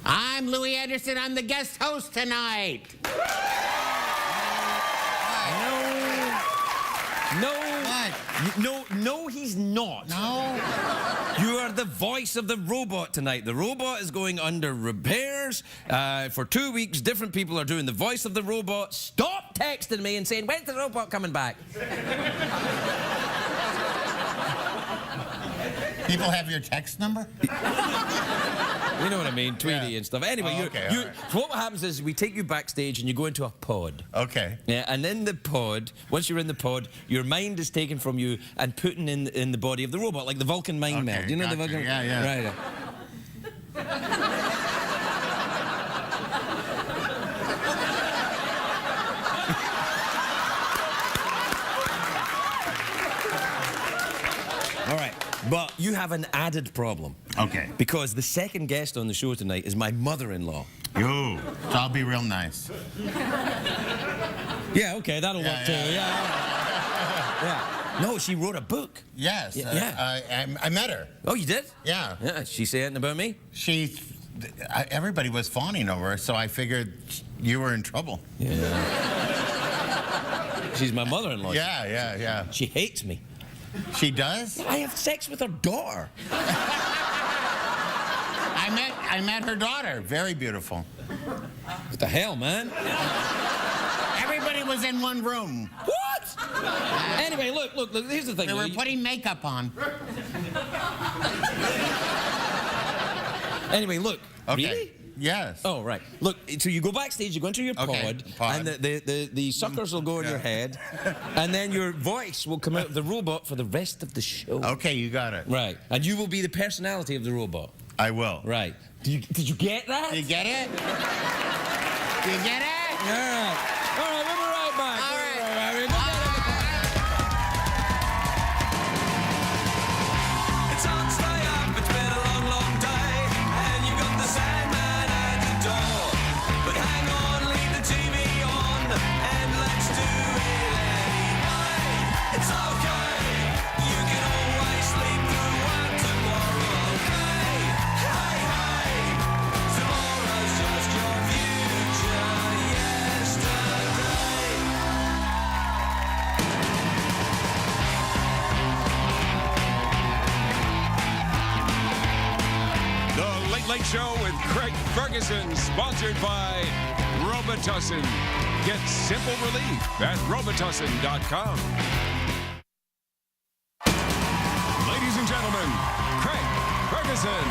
I'm Louie Anderson. I'm the guest host tonight. No, he's not. No? You are the voice of the robot tonight. The robot is going under repairs. For 2 weeks, different people are doing the voice of the robot. Stop texting me and saying, when's the robot coming back? People have your text number? You know what I mean, Tweety and stuff. Anyway, so what happens is we take you backstage and you go into a pod. Okay. Yeah, and in the pod, once you're in the pod, your mind is taken from you and put in the body of the robot, like the Vulcan mind meld. You know the Vulcan? Yeah. Right. All right, but you have an added problem. Okay. Because the second guest on the show tonight is my mother-in-law. Yo, so I'll be real nice. Yeah, okay, that'll work too. Yeah. No, she wrote a book. Yes. I met her. Oh, you did? Yeah. Yeah. She say anything about me? Everybody was fawning over her, so I figured you were in trouble. Yeah. She's my mother-in-law. Yeah. She hates me. She does? I have sex with her daughter. I met her daughter. Very beautiful. What the hell, man? Everybody was in one room. What? Anyway, look, here's the thing. They were putting makeup on. Anyway, look. Okay. Really? Yes. Oh, right. Look, so you go backstage, you go into your pod, pod. and the suckers will go in your head, and then your voice will come out of the robot for the rest of the show. Okay, you got it. Right. And you will be the personality of the robot. I will. Right. Did you get that? Did you get it? Did you get it? All right. All right, we'll be right back. All right. It's on, stay up, it's been a long, long day, and you got the Sandman at the door. But hang on, leave the TV on, and let's do it anyway. It's okay, you can always sleep through work tomorrow, okay? Hey, tomorrow's just your future yesterday. The Late Late Show with Craig Ferguson, sponsored by Robitussin. Get simple relief at Robitussin.com. Ladies and gentlemen, Craig Ferguson.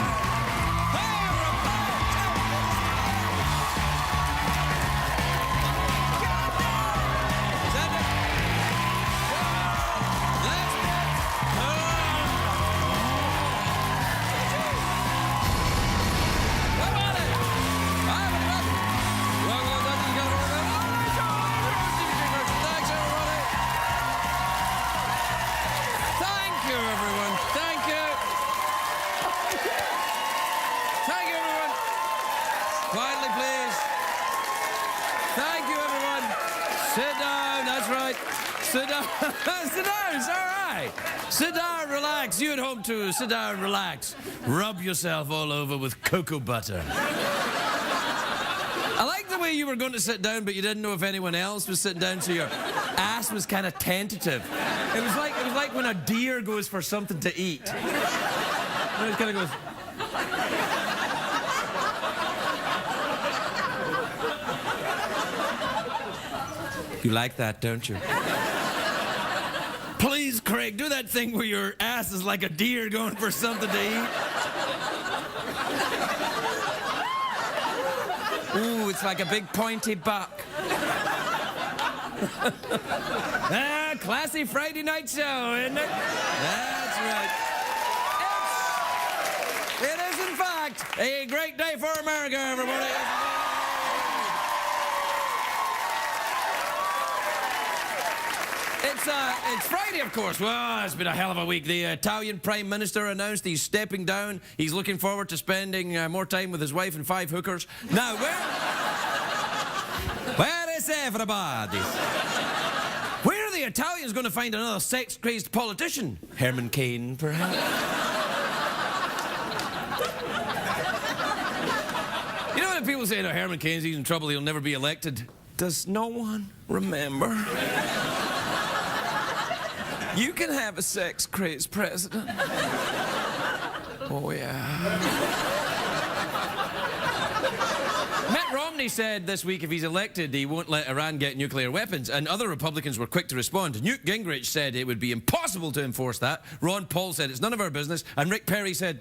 Quietly, please. Thank you, everyone. Sit down, that's right. Sit down. Sit down, it's all right. Sit down, relax. You at home, too. Sit down, relax. Rub yourself all over with cocoa butter. I like the way you were going to sit down, but you didn't know if anyone else was sitting down, so your ass was kind of tentative. It was like when a deer goes for something to eat. And it kind of goes... You like that, don't you? Please, Craig, do that thing where your ass is like a deer going for something to eat. Ooh, it's like a big pointy buck. Classy Friday night show, isn't it? That's right. It is, in fact, a great day for America, everybody. It's Friday, of course. Well, it's been a hell of a week. The Italian Prime Minister announced he's stepping down. He's looking forward to spending more time with his wife and 5 hookers. Now, where is everybody? Where are the Italians going to find another sex-crazed politician? Herman Cain, perhaps? know when people say, no, Herman Cain's he's in trouble, he'll never be elected. Does no one remember? You can have a sex-crazed president. Oh, yeah. Mitt Romney said this week if he's elected, he won't let Iran get nuclear weapons, and other Republicans were quick to respond. Newt Gingrich said it would be impossible to enforce that. Ron Paul said it's none of our business, and Rick Perry said...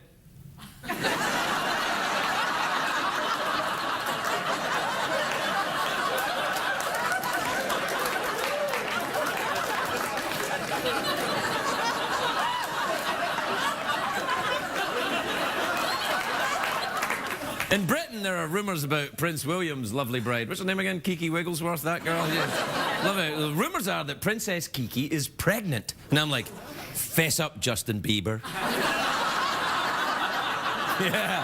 In Britain, there are rumours about Prince William's lovely bride. What's her name again? Kiki Wigglesworth, that girl? Yeah. Love it. The rumours are that Princess Kiki is pregnant. And I'm like, fess up, Justin Bieber. Yeah.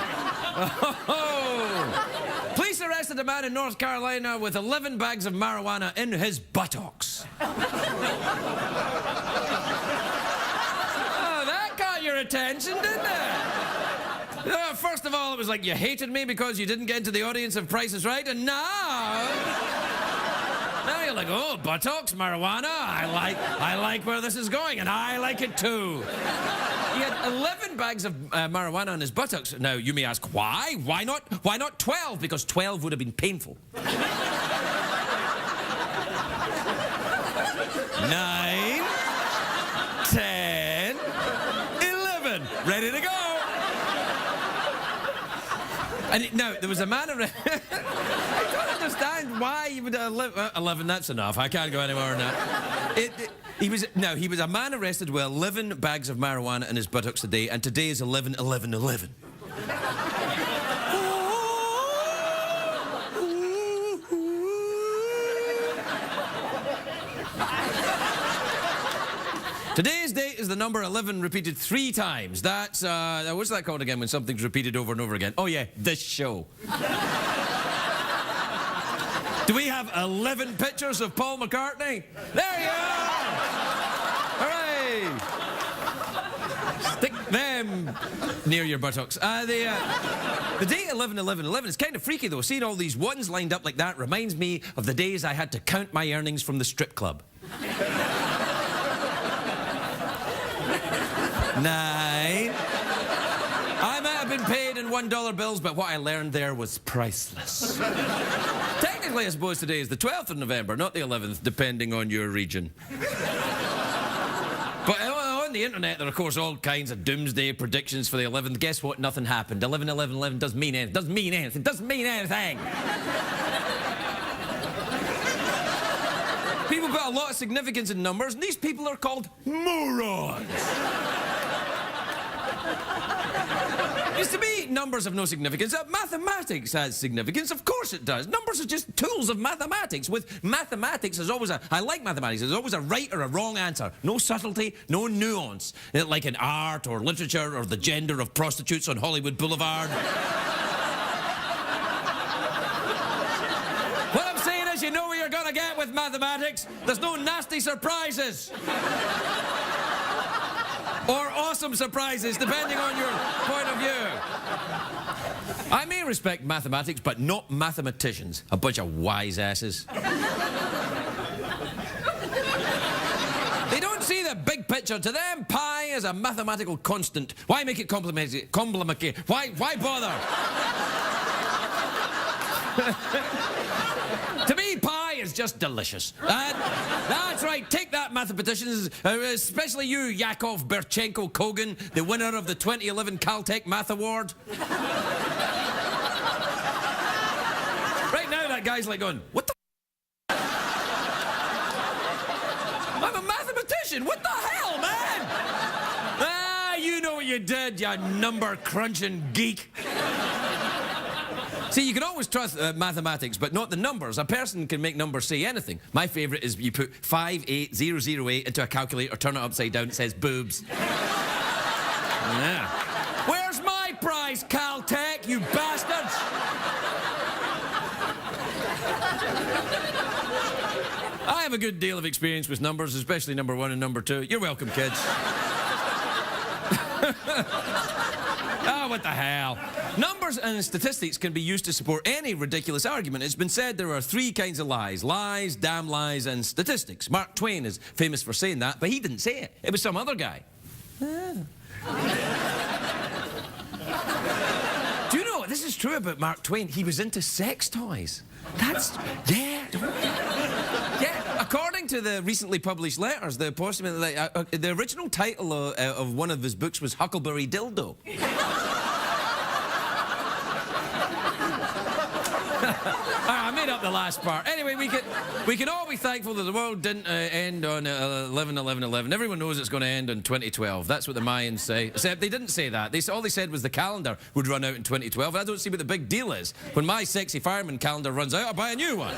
Oh. Police arrested a man in North Carolina with 11 bags of marijuana in his buttocks. Oh, that caught your attention, didn't it? First of all, it was like you hated me because you didn't get into the audience of Price is Right, and now you're like, oh, buttocks, marijuana, I like where this is going, and I like it too. He had 11 bags of marijuana on his buttocks. Now, you may ask, why? Why not 12? Because 12 would have been painful. 9, 10, 11. Ready to go. And now, there was a man around... I don't understand why you would... 11, that's enough. I can't go any more than that. He was a man arrested with 11 bags of marijuana in his buttocks today, and today is 11/11/11. Today's date is the number 11 repeated 3 times. That's, what's that called again when something's repeated over and over again? Oh, yeah, this show. Do we have 11 pictures of Paul McCartney? There you are! Hooray! Stick them near your buttocks. The date 11/11/11 is kind of freaky, though. Seeing all these ones lined up like that reminds me of the days I had to count my earnings from the strip club. 9. I might have been paid in $1 bills, but what I learned there was priceless. Technically, I suppose today is the 12th of November, not the 11th, depending on your region. But on the internet, there are, of course, all kinds of doomsday predictions for the 11th. Guess what? Nothing happened. 11/11/11 doesn't mean anything. Doesn't mean anything. Doesn't mean anything. People put a lot of significance in numbers, and these people are called morons. Used to be numbers have no significance. Mathematics has significance. Of course it does. Numbers are just tools of mathematics. With mathematics, there's always I like mathematics. There's always a right or a wrong answer. No subtlety, no nuance. Like in art or literature or the gender of prostitutes on Hollywood Boulevard. What I'm saying is, you know where you're gonna get with mathematics. There's no nasty surprises. Or awesome surprises, depending on your point of view. I may respect mathematics, but not mathematicians. A bunch of wise asses. They don't see the big picture. To them, pi is a mathematical constant. Why make it complicated? Why bother? To me, pie is just delicious. That's right. Take that, mathematicians, especially you, Yakov Berchenko Kogan, the winner of the 2011 Caltech Math Award. Right now, that guy's like going, what the I'm a mathematician. What the hell, man? You know what you did, you number-crunching geek. See, you can always trust mathematics, but not the numbers. A person can make numbers say anything. My favourite is you put 58008 into a calculator, turn it upside down, it says boobs. Yeah. Where's my prize, Caltech, you bastards? I have a good deal of experience with numbers, especially number 1 and number 2. You're welcome, kids. Oh, what the hell? Numbers and statistics can be used to support any ridiculous argument. It's been said there are three kinds of lies. Lies, damn lies, and statistics. Mark Twain is famous for saying that, but he didn't say it. It was some other guy. Do you know, this is true about Mark Twain. He was into sex toys. That's, yeah. Yeah, according to the recently published letters, the original title of one of his books was Huckleberry Dildo. I made up the last part. Anyway, we can all be thankful that the world didn't end on 11/11/11. Everyone knows it's going to end in 2012. That's what the Mayans say. Except they didn't say that. All they said was the calendar would run out in 2012. And I don't see what the big deal is. When my sexy fireman calendar runs out, I'll buy a new one.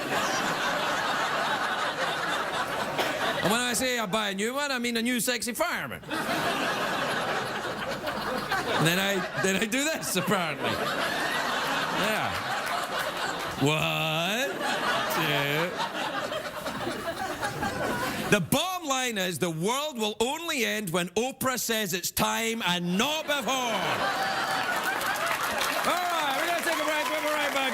And when I say I buy a new one, I mean a new sexy fireman. And then I do this, apparently. Yeah. 1, 2. The bottom line is the world will only end when Oprah says it's time and not before. All right, we're going to take a break. We'll be right back.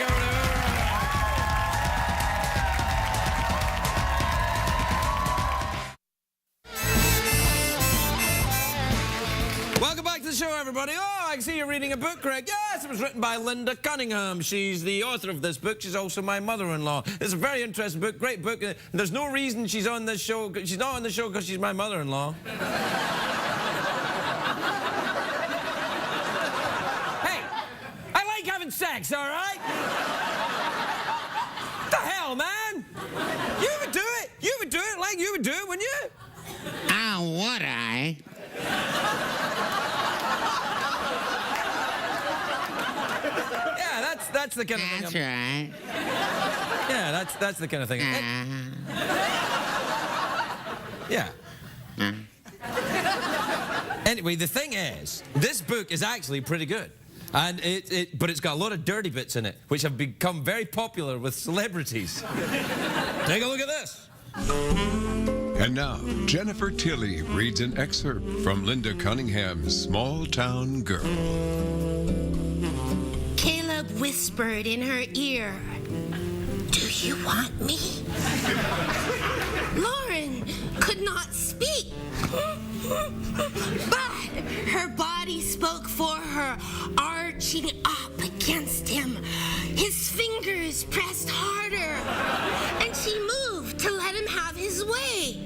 Welcome back to the show, everybody. Oh, I can see you're reading a book, Craig. Yes, it was written by Linda Cunningham. She's the author of this book. She's also my mother-in-law. It's a very interesting book, great book. There's no reason she's on this show. She's not on the show because she's my mother-in-law. Hey, I like having sex, all right? What the hell, man? You would do it. You would do it like you would do it, wouldn't you? Oh, would I? Yeah, that's the kind of thing. That's right. Yeah, that's the kind of thing. Yeah. Anyway, the thing is, this book is actually pretty good. And but it's got a lot of dirty bits in it, which have become very popular with celebrities. Take a look at this. And now, Jennifer Tilley reads an excerpt from Linda Cunningham's Small Town Girl. Caleb whispered in her ear, "Do you want me?" Lauren could not speak, but her body spoke for her, arching up against him. His fingers pressed harder, and she moved to let him have his way.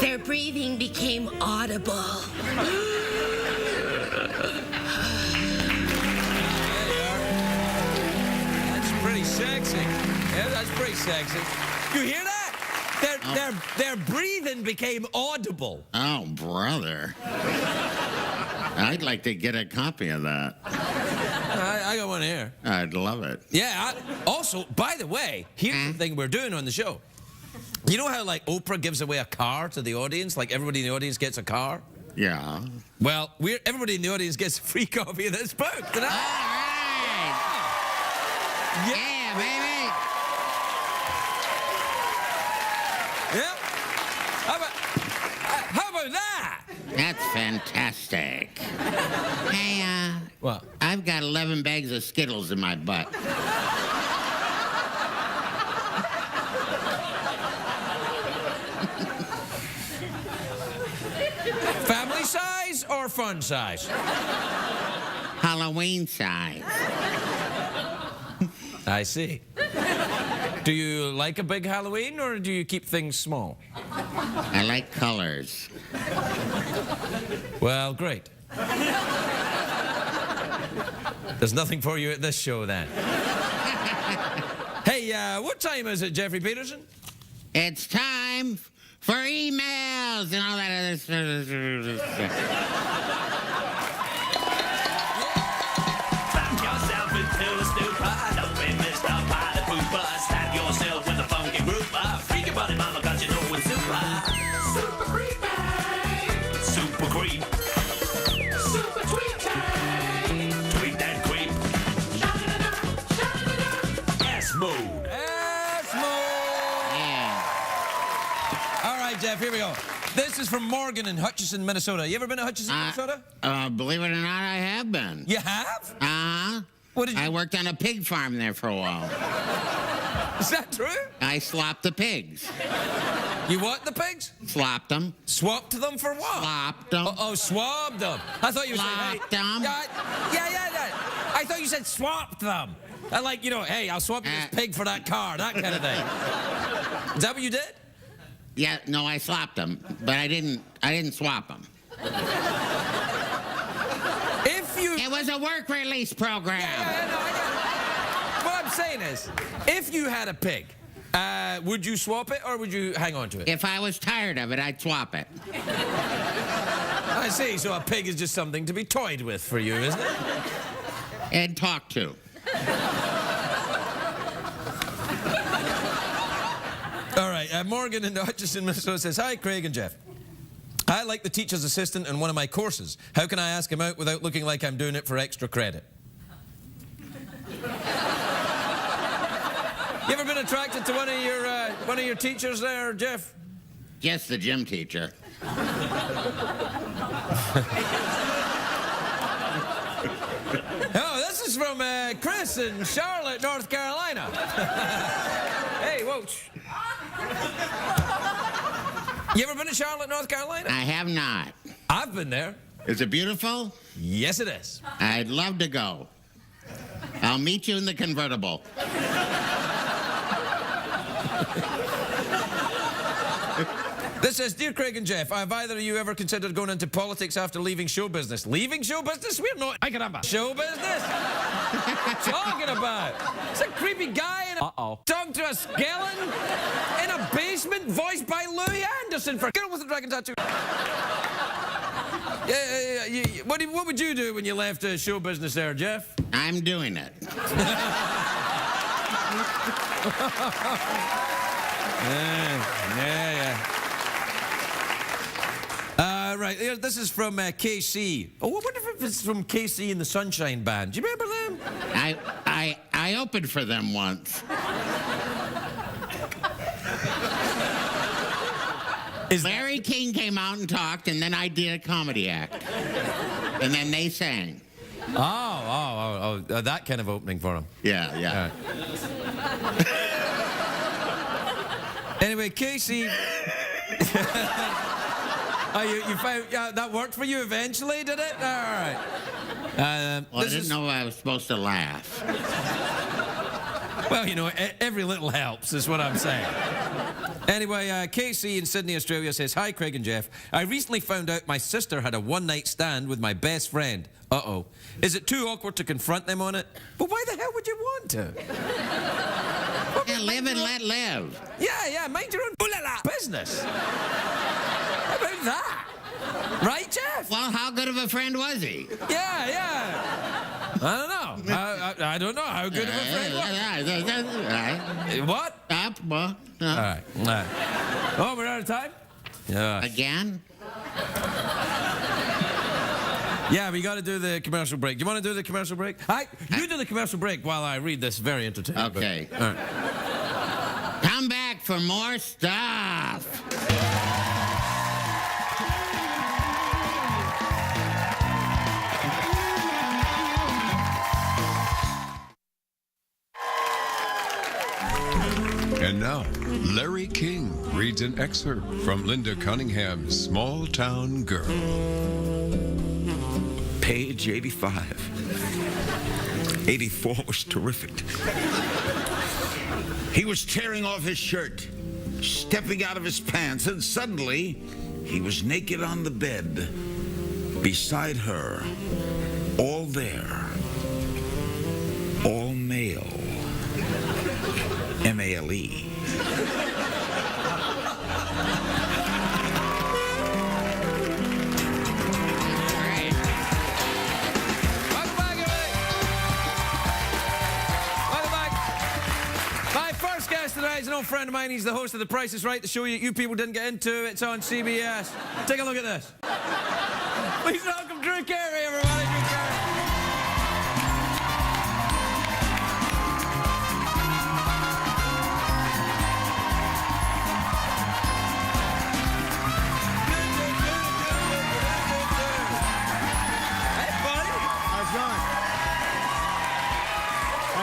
Their breathing became audible. That's pretty sexy. Yeah, that's pretty sexy. You hear that? Their breathing became audible. Oh, brother. I'd like to get a copy of that. I got one here. I'd love it. Yeah, also, by the way, here's the thing we're doing on the show. You know how, like, Oprah gives away a car to the audience? Like, everybody in the audience gets a car? Yeah. Well, everybody in the audience gets a free copy of this book tonight. All right. Yeah, baby. Yeah. How about that? That's fantastic. Hey, What? I've got 11 bags of Skittles in my butt. Family size or fun size? Halloween size. I see. Do you like a big Halloween, or do you keep things small? I like colors. Well, great. There's nothing for you at this show, then. Hey, what time is it, Jeffrey Peterson? It's time for emails and all that other stuff. Back yourself into a stupor. Don't be Mr. Party Pooper. Stab yourself with a funky grouper. Freak your body, mama, 'cause you know it's super. Super creepy. Super creep. Super tweety. Tweet that creep. S-mode. S-mode. Yeah. All right, Jeff, here we go. This is from Morgan in Hutchinson, Minnesota. You ever been to Hutchinson, Minnesota? Believe it or not, I have been. You have? Uh-huh. What did you... I worked on a pig farm there for a while. Is that true? I slopped the pigs. You what, the pigs? Slopped them. Swapped them for what? Slopped them. Oh, swabbed them. I thought you were saying, Slopped them. Yeah. I thought you said swapped them. I like, you know, hey, I'll swap you this pig for that car, that kind of thing. Is that what you did? Yeah, no, I slopped them, but I didn't swap them. If you... It was a work release program. Yeah, no, I get it. What I'm saying is, if you had a pig, would you swap it or would you hang on to it? If I was tired of it, I'd swap it. I see, so a pig is just something to be toyed with for you, isn't it? And talk to. All right, Morgan in Hutchinson, Minnesota says, hi, Craig and Geoff. I like the teacher's assistant in one of my courses. How can I ask him out without looking like I'm doing it for extra credit? You ever been attracted to one of your teachers there, Geoff? Just the gym teacher. Oh, this is from Chris in Charlotte, North Carolina. Hey, whoa. You ever been to Charlotte, North Carolina? I have not. I've been there. Is it beautiful? Yes, it is. I'd love to go. I'll meet you in the convertible. This says, dear Craig and Geoff, have either of you ever considered going into politics after leaving show business? Leaving show business? We're not... I can have a show business? Talking about? It's a creepy guy in a... Talking to a skeleton in a basement voiced by Louie Anderson for... Girl with the Dragon Tattoo. What would you do when you left show business there, Geoff? I'm doing it. Yeah. Right, this is from KC. Oh, I wonder if it's from KC and the Sunshine Band. Do you remember them? I opened for them once. Larry King came out and talked, and then I did a comedy act. And then they sang. Oh, that kind of opening for him. Yeah. Anyway, Casey... you found that worked for you eventually, did it? All right. Well, I didn't know I was supposed to laugh. Well, you know, every little helps, is what I'm saying. Anyway, Casey in Sydney, Australia says, hi, Craig and Geoff. I recently found out my sister had a one-night stand with my best friend. Uh-oh. Is it too awkward to confront them on it? But why the hell would you want to? Yeah, live and let live. Yeah, mind your own ooh-la-la business. How about that? Right, Geoff? Well, how good of a friend was he? Yeah. I don't know. I don't know how good of a friend was. What? All right. Oh, we're out of time? Yeah. Again? Yeah, we got to do the commercial break. Do you want to do the commercial break? You do the commercial break while I read this very entertaining book. Okay. All right. Come back for more stuff. And now, Larry King reads an excerpt from Linda Cunningham's Small Town Girl. Page 85. 84 was terrific. He was tearing off his shirt, stepping out of his pants, and suddenly he was naked on the bed, beside her, all there, all male. M-A-L-E. Tonight is an old friend of mine. He's the host of The Price is Right, the show you people didn't get into. It's on CBS. Take a look at this. Please welcome Drew Carey, everybody. Drew Carey.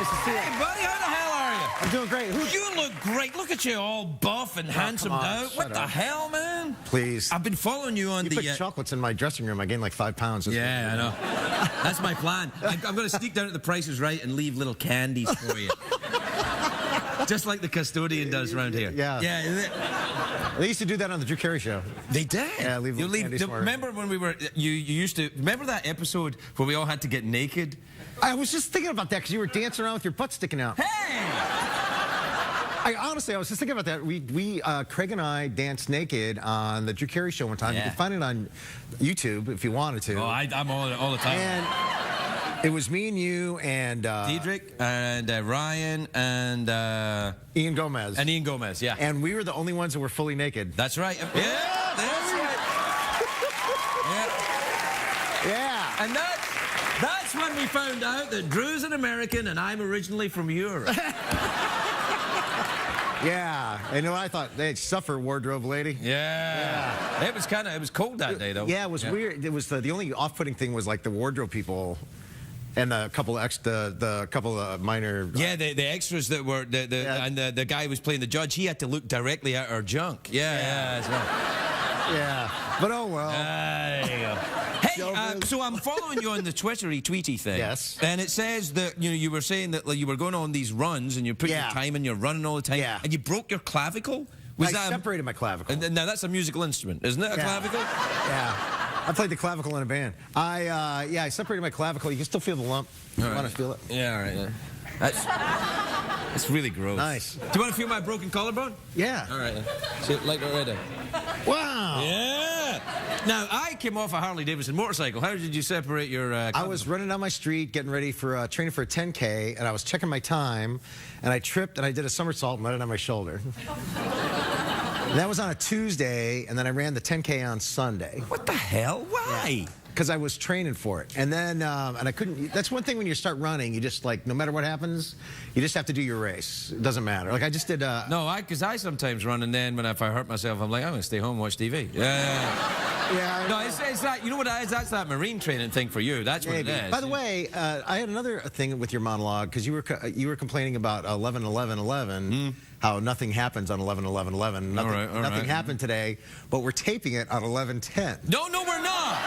Nice to see you. Hey, buddy, how the hell are you? I'm doing great. You look great. Look at you, all buff and handsome on, now. What shut the up. hell, man? Please. I've been following you on You the. put chocolates in my dressing room. I gained like 5 pounds. Yeah, I know. That's my plan. I'm going to sneak down at the Price is Right and leave little candies for you. Just like the custodian does around here. Yeah. Yeah. They used to do that on the Drew Carey show. They did. Yeah, leave you little candies for me. remember when we were? You used to remember that episode where we all had to get naked? I was just thinking about that because you were dancing around with your butt sticking out. Hey! I was just thinking about that. We Craig and I danced naked on the Drew Carey show one time. Yeah. You can find it on YouTube if you wanted to. Oh, I'm all the time. And it was me and you and Diedrich and Ryan and Ian Gomez. Ian Gomez, yeah. And we were the only ones that were fully naked. That's right. Yeah, that's right. Yeah. And that's when we found out that Drew's an American and I'm originally from Europe. Yeah. And you know what I thought? They suffer, wardrobe lady. Yeah. It was cold that day though. Yeah, it was weird. It was the only off-putting thing was like the wardrobe people and a couple of the couple of minor. Yeah, the extras that were and the guy who was playing the judge, he had to look directly at our junk. Yeah, that's right. Yeah. But oh well. There you go. Hey, so I'm following you on the Twittery tweety thing. Yes. And it says that you were saying that like, you were going on these runs and you're putting your time and you're running all the time. Yeah. And you broke your clavicle. I separated my clavicle. Now that's a musical instrument, isn't it? A clavicle. Yeah. I played the clavicle in a band. I separated my clavicle. You can still feel the lump. You want to feel it? Yeah, all right. Yeah. That's really gross. Nice. Do you want to feel my broken collarbone? Yeah. All right. See it like that right there. Wow. Yeah. Now, I came off a Harley-Davidson motorcycle. How did you separate your I was running down my street, getting ready for training for a 10K, and I was checking my time, and I tripped, and I did a somersault and landed on my shoulder. And that was on a Tuesday, and then I ran the 10K on Sunday. What the hell? Why? Because I was training for it. And then, and I couldn't, that's one thing when you start running, you just like, no matter what happens, you just have to do your race. It doesn't matter. Like I just did, No, because I sometimes run, and then if I hurt myself, I'm like, I'm going to stay home and watch TV. yeah. No, it's that, you know what it is? That's that marine training thing for you. That's what it is. By the way, I had another thing with your monologue, because you were complaining about 11/11/11, how nothing happens on 11/11/11. Nothing happened today, but we're taping it on 11/10. No, we're not.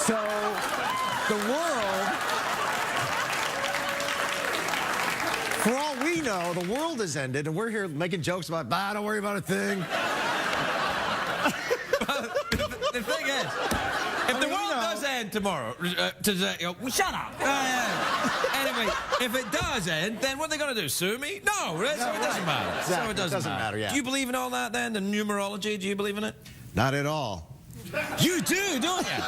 So the world, for all we know, the world has ended, and we're here making jokes about, don't worry about a thing. The thing is, if the world does end tomorrow, shut up. Anyway, if it does end, then what are they going to do? Sue me? No, it doesn't matter. Exactly. So it doesn't matter. Yeah. Do you believe in all that then? The numerology? Do you believe in it? Not at all. You do, don't you?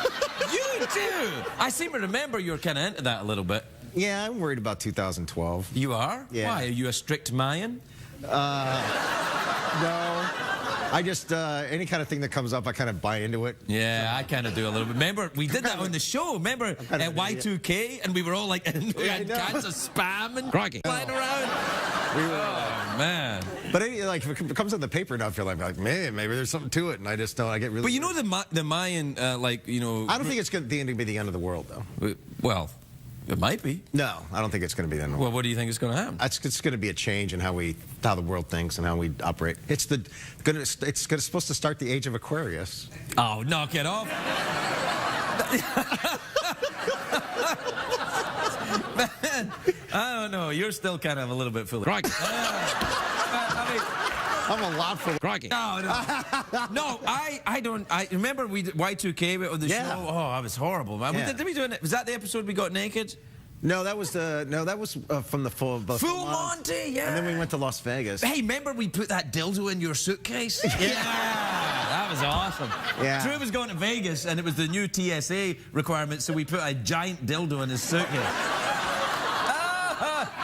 You do. I seem to remember you were kind of into that a little bit. Yeah, I'm worried about 2012. You are? Yeah. Why? Are you a strict Mayan? No. I just, any kind of thing that comes up, I kind of buy into it. Yeah, I kind of do a little bit. Remember, we did that on the show. Remember at Y2K, and we were all like, we had cans of spam and flying around. Oh, man. But like, if it comes in the paper enough, you're like, man, maybe there's something to it, and I just don't. I get really. But you know the Mayan, like, you know. I don't think it's going to be the end of the world, though. Well, it might be. No, I don't think it's going to be the end of the world. Well, what do you think is going to happen? It's going to be a change in how the world thinks and how we operate. It's supposed to start the age of Aquarius. Oh, knock it off. Man, I don't know. You're still kind of a little bit full of. I'm a lot full of. No, I don't. I remember we did Y2K on the show. Oh, I was horrible, man. Yeah. Did we do it? Was that the episode we got naked? No, that was from the full Monty. Yeah. And then we went to Las Vegas. Hey, remember we put that dildo in your suitcase? Yeah, that was awesome. Yeah. Drew was going to Vegas, and it was the new TSA requirement, so we put a giant dildo in his suitcase.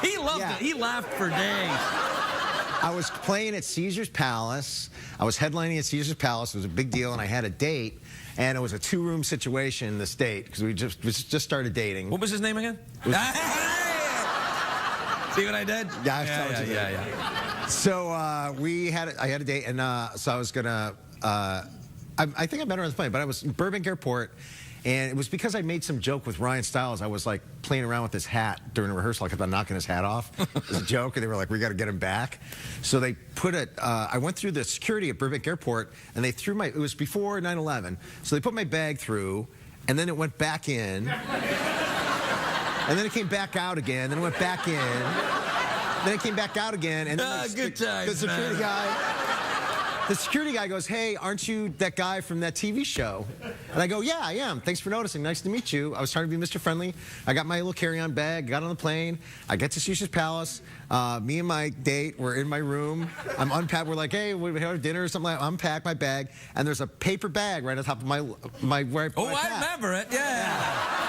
He loved it. He laughed for days. I was playing at Caesar's Palace. I was headlining at Caesar's Palace. It was a big deal, and I had a date. And it was a two-room situation in the state because we just started dating. What was his name again? See what I did? Yeah, I told you that. Yeah. So I had a date, and so I was gonna. I think I met her on the plane, but I was in Burbank Airport, And it was because I made some joke with Ryan Stiles. I was like playing around with his hat during a rehearsal. I kept on knocking his hat off. It was a joke, and they were like, we got to get him back. So they put it, I went through the security at Burbank Airport, and they threw it was before 9/11. So they put my bag through, and then it went back in. And then it came back out again, then it went back in. Then it came back out again, and then Good times, the security The security guy goes, hey, aren't you that guy from that TV show? And I go, yeah, I am. Thanks for noticing. Nice to meet you. I was trying to be Mr. Friendly. I got my little carry-on bag, got on the plane. I get to Caesar's Palace. Me and my date were in my room. I'm unpacked. We're like, hey, we have dinner or something like that. Unpack my bag, and there's a paper bag right on top of my where I put my I pack. remember it, yeah.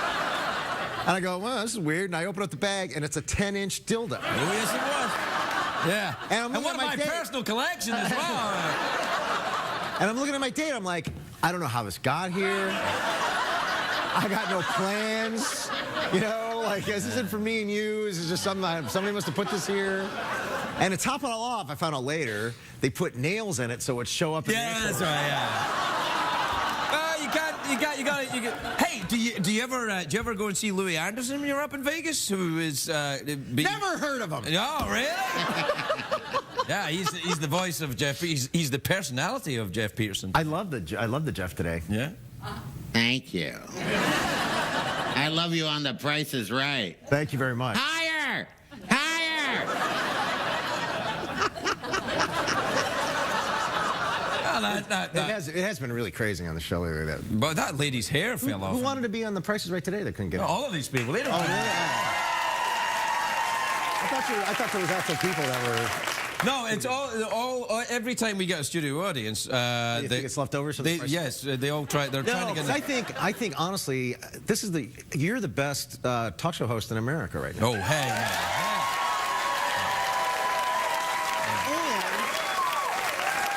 And I go, well, this is weird. And I open up the bag, and it's a 10-inch dildo. Oh, yes, it was. Yeah. And I'm looking one of at my my date. personal collection as well. And I'm looking at my date. I'm like, I don't know how this got here. I got no plans. You know, like, this isn't for me and you. This is just something somebody must have put this here. And to top it all off, I found out later, they put nails in it so it would show up. Yeah, that's right, yeah. Hey, do you ever go and see Louie Anderson when you're up in Vegas? Who is Never heard of him. Oh, really? Yeah, he's the voice of Geoff. He's the personality of Geoff Peterson. I love the Geoff today. Yeah. Thank you. I love you on The Price is Right. Thank you very much. Higher! Higher! Well, It has been really crazy on the show lately. But that lady's hair fell off. Who wanted to be on The Price is Right today that couldn't get it? All of these people. They don't. Oh, really? I thought there was actual people that were. No, it's all. Every time we get a studio audience, You think it's left over? So yes, they all try. They're trying to get. I think honestly, you're the best talk show host in America right now. Oh, hey, man.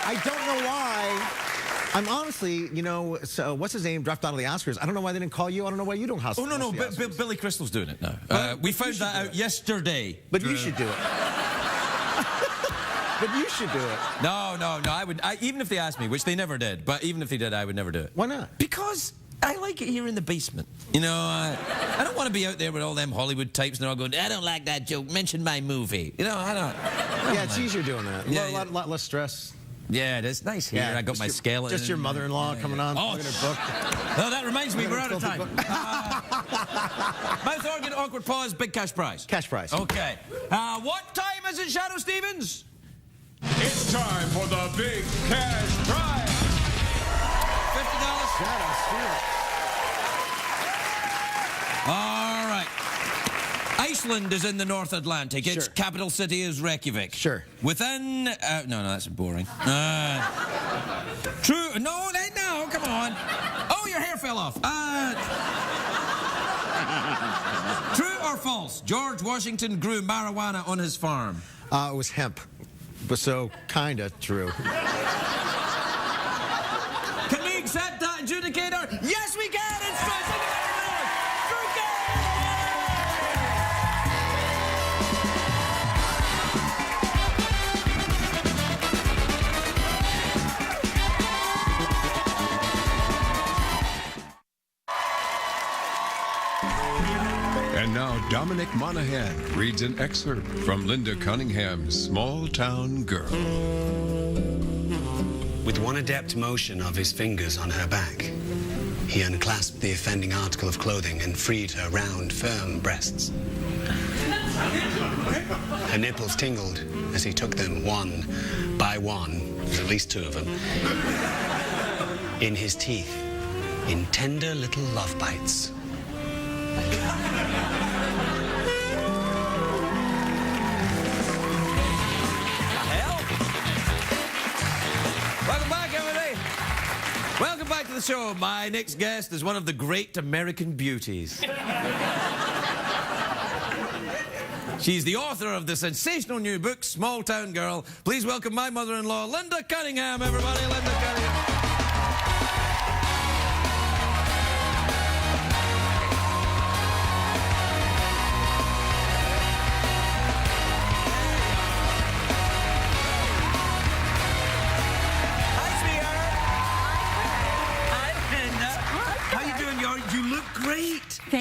I don't know why. I'm honestly, so what's his name dropped out of the Oscars. I don't know why they didn't call you. I don't know why you don't host. Oh no, the Oscars. Billy Crystal's doing it now. We found that out yesterday. But you should do it. But you should do it. No. I would. Even if they asked me, which they never did. But even if they did, I would never do it. Why not? Because I like it here in the basement. I don't want to be out there with all them Hollywood types and they're all going, I don't like that joke. Mention my movie. I don't. Yeah, it's easier doing that. Yeah, A lot less stress. Yeah, it's nice here. I got my skeleton. Just your mother-in-law coming on. Oh, her book. No, that reminds me, we're out of time. Mouth organ, awkward pause, big cash prize. Cash prize. Okay. What time is it, Shadow Stevens? It's time for the big cash prize. $50. Shadow Stevens. All right. Iceland is in the North Atlantic. Its Sure. capital city is Reykjavik. Sure. Within... no, that's boring. True... No, come on. Oh, your hair fell off. True or false? George Washington grew marijuana on his farm. It was hemp. But so, kinda true. Can we accept that adjudicator? Yes, we can! It's true! And now Dominic Monaghan reads an excerpt from Linda Cunningham's Small Town Girl. With one adept motion of his fingers on her back, he unclasped the offending article of clothing and freed her round, firm breasts. Her nipples tingled as he took them one by one, at least two of them, in his teeth, in tender little love bites. Welcome back, everybody. Welcome back to the show. My next guest is one of the great American beauties. She's the author of the sensational new book, Small Town Girl. Please welcome my mother-in-law, Linda Cunningham, everybody. Linda Cunningham.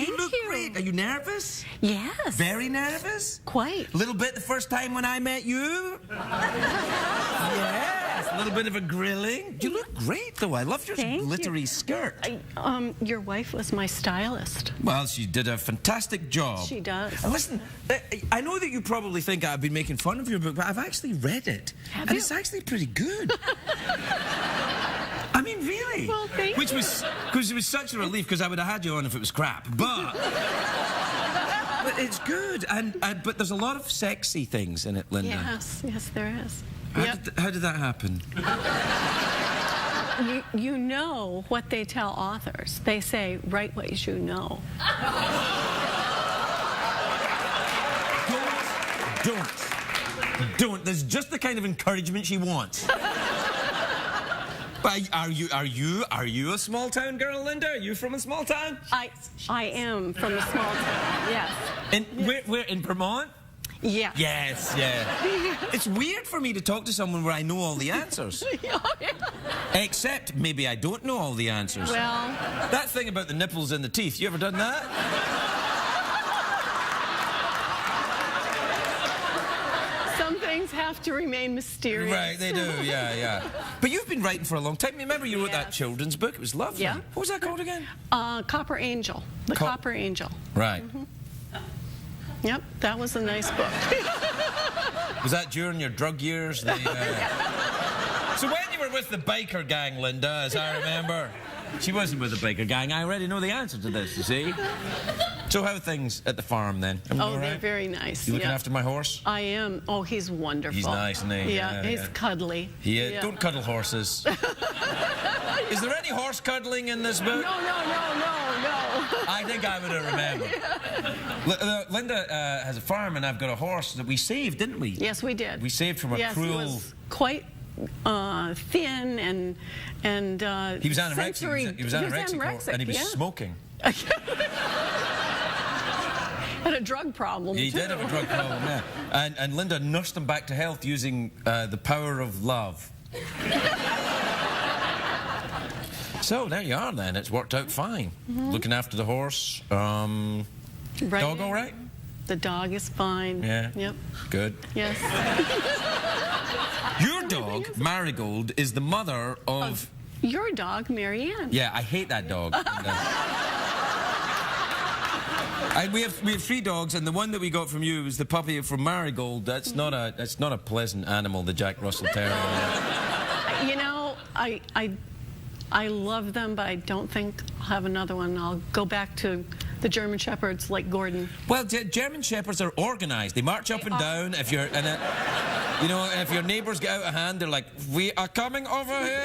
You look great. Are you nervous? Yes. Very nervous? Quite. A little bit the first time when I met you? Yes. A little bit of a grilling. You look great, though. I love your glittery skirt. Your wife was my stylist. Well, she did a fantastic job. She does. And listen, I know that you probably think I've been making fun of your book, but I've actually read it. Have and you? It's actually pretty good. I mean, really. Well, thank Which you. was such a relief, because I would have had you on if it was crap. But it's good. But there's a lot of sexy things in it, Linda. Yes, there is. How did that happen? You know what they tell authors. They say, write what you know. Don't. There's just the kind of encouragement she wants. But are you a small town girl, Linda? Are you from a small town? I am from a small town, yes. And where in Vermont? Yeah. Yes, yeah. It's weird for me to talk to someone where I know all the answers. Except maybe I don't know all the answers. Well... That thing about the nipples and the teeth, you ever done that? Some things have to remain mysterious. Right, they do, yeah. But you've been writing for a long time. Remember you wrote that children's book? It was lovely. Yeah. What was that called again? Copper Angel. The Copper Angel. Right. Yep, that was a nice book. Was that during your drug years? So when you were with the biker gang, Linda, as I remember... She wasn't with the biker gang. I already know the answer to this, you see. So how are things at the farm, then? They're very nice. You looking after my horse? I am. Oh, he's wonderful. He's nice, isn't he? Yeah, he's cuddly. Yeah, don't cuddle horses. Is there any horse cuddling in this book? No. I think I would have remembered. Linda has a farm, and I've got a horse that we saved, didn't we? Yes, we did. We saved from a cruel... He was quite thin and he was anorexic. He was anorexic, and he was smoking. Had a drug problem. He did have a drug problem, yeah. And Linda nursed him back to health using the power of love. So there you are, then. It's worked out fine. Looking after the horse. Dog all right? The dog is fine. Yeah. Yep. Good. Yes. Your dog, Marigold, is the mother of... Your dog, Marianne. Yeah, I hate that dog. We have 3 dogs, and the one that we got from you is the puppy from Marigold. That's not a pleasant animal, the Jack Russell Terrier. You know, I love them, but I don't think I'll have another one. I'll go back to the German Shepherds like Gordon. Well, German Shepherds are organised. They march up and down. If you're in it, you know, if your neighbours get out of hand, they're like, "We are coming over here."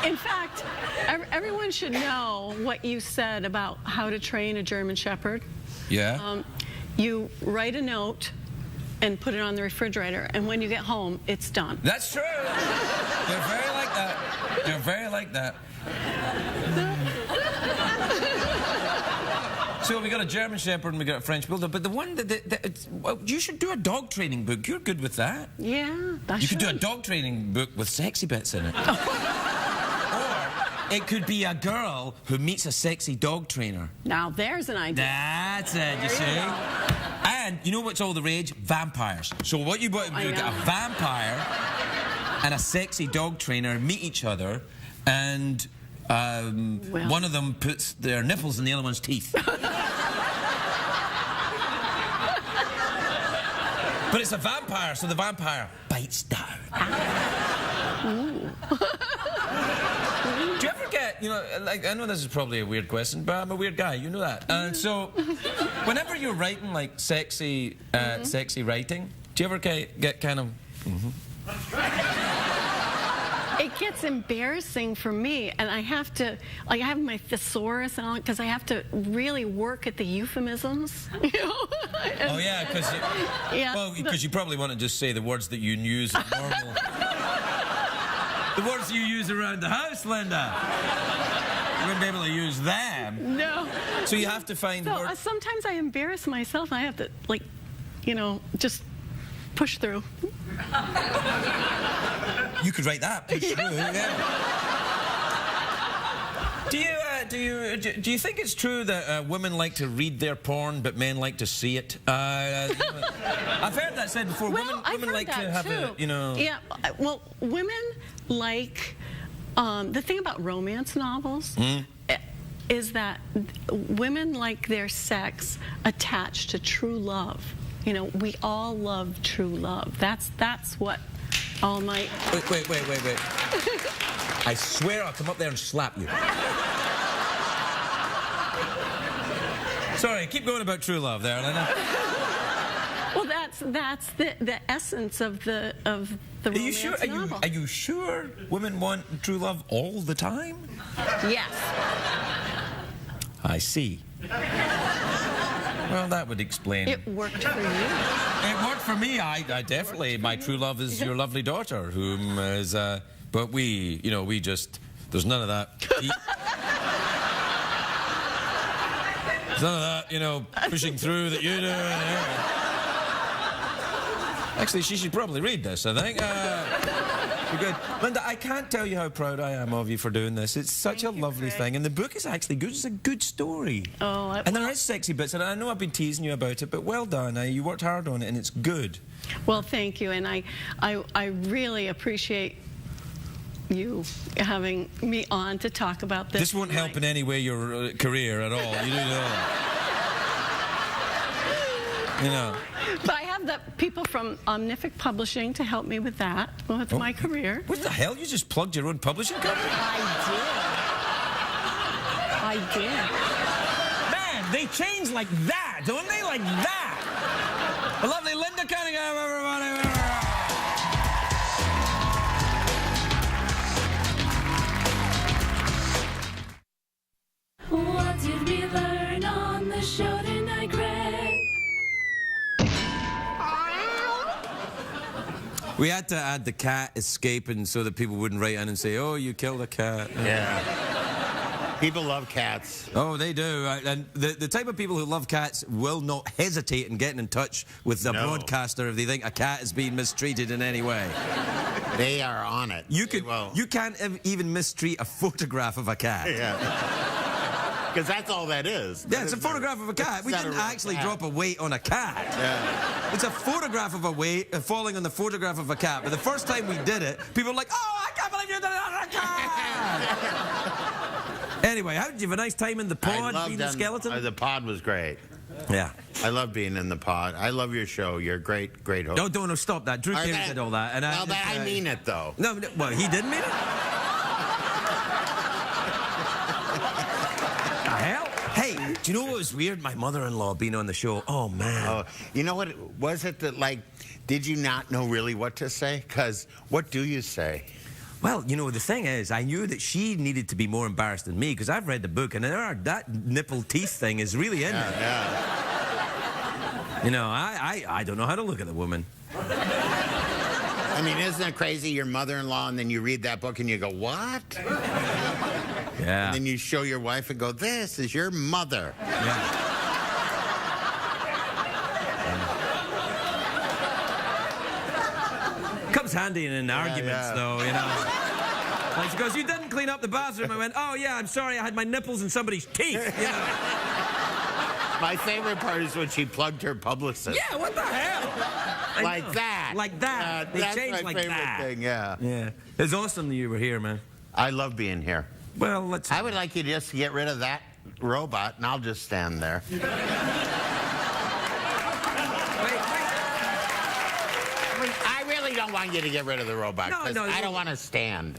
In fact, everyone should know what you said about how to train a German Shepherd. Yeah. You write a note and put it on the refrigerator, and when you get home, it's done. That's true. They're very like that. They're very like that. So we got a German Shepherd and we got a French Bulldog, but the one well, you should do a dog training book. You're good with that. Yeah, You could do a dog training book with sexy bits in it. Or it could be a girl who meets a sexy dog trainer. Now there's an idea. That's it, you see. And you know what's all the rage? Vampires. So what you want to do is get a vampire and a sexy dog trainer meet each other, and one of them puts their nipples in the other one's teeth. But it's a vampire, so the vampire bites down. Do you ever get, you know, like, I know this is probably a weird question, but I'm a weird guy, you know that. And so, whenever you're writing, like, sexy writing, do you ever get kind of... It gets embarrassing for me, and I have to, like, I have my thesaurus and all, because I have to really work at the euphemisms, you know? Oh, yeah, because you probably want to just say the words that you use as normal. The words you use around the house, Linda. You wouldn't be able to use them. No. So you have to find words. Sometimes I embarrass myself, and I have to, like, you know, just push through. You could write that. Push through. Yeah. do you think it's true that women like to read their porn, but men like to see it? I've heard that said before. Well, I've women heard like that to have too. a, you know. Yeah, well, women like the thing about romance novels is that women like their sex attached to true love. You know, we all love true love. That's what all my... Wait. I swear I'll come up there and slap you. Sorry, keep going about true love there, Elena. Well, that's the essence of the Are you romance sure? novel. Are you sure women want true love all the time? Yes. I see. Well, that would explain. It worked for you. It worked for me. I definitely. My true love is your lovely daughter, whom is. But we, you know, we just. There's none of that. There's none of that, you know, pushing through that you do. Actually, she should probably read this, I think. You're good. Linda, I can't tell you how proud I am of you for doing this. It's such a lovely thing. And the book is actually good. It's a good story. Oh, and there is sexy bits. And I know I've been teasing you about it, but well done. You worked hard on it, and it's good. Well, thank you. And I really appreciate you having me on to talk about this. This won't help in any way your career at all. You do know. You know. But I have the people from Omnific Publishing to help me with that, with my career. What the hell? You just plugged your own publishing company? I did. Man, they change like that, don't they? Like that. The lovely Linda Cunningham, everybody. What did we learn on the show tonight, Greg? We had to add the cat escaping so that people wouldn't write in and say, oh, you killed a cat. Yeah. People love cats. Oh, they do. And the type of people who love cats will not hesitate in getting in touch with the broadcaster if they think a cat is being mistreated in any way. They are on it. You can't even mistreat a photograph of a cat. Yeah. Because that's all that is. Yeah, it's a photograph of a cat. We didn't actually drop a weight on a cat. Yeah. It's a photograph of a weight falling on the photograph of a cat. But the first time we did it, people were like, oh, I can't believe you did it on a cat! Anyway, how did you have a nice time in the pod, being the skeleton? The pod was great. Yeah. I love being in the pod. I love your show. You're a great host. No, don't stop that. Drew Carey did all that. And I mean it, though. No, well, he didn't mean it? Hey, do you know what was weird? My mother-in-law being on the show. Oh, man. Oh, you know what? Was it that, like, did you not know really what to say? Because what do you say? Well, you know, the thing is, I knew that she needed to be more embarrassed than me because I've read the book and that nipple teeth thing is really in there. Yeah. You know, I don't know how to look at the woman. I mean, isn't it crazy? Your mother-in-law, and then you read that book and you go, what? Yeah. And then you show your wife and go, this is your mother. Yeah. Comes handy in arguments, though, you know. Like she goes, you didn't clean up the bathroom. I went, oh, yeah, I'm sorry, I had my nipples in somebody's teeth, you know. My favorite part is when she plugged her publicist. Yeah, what the hell? Like that. Like that. They that's changed my like favorite that. thing, yeah. Yeah. It's awesome that you were here, man. I love being here. Well, let's... I would like you just to get rid of that robot, and I'll just stand there. Wait. I really don't want you to get rid of the robot, because I don't want to stand.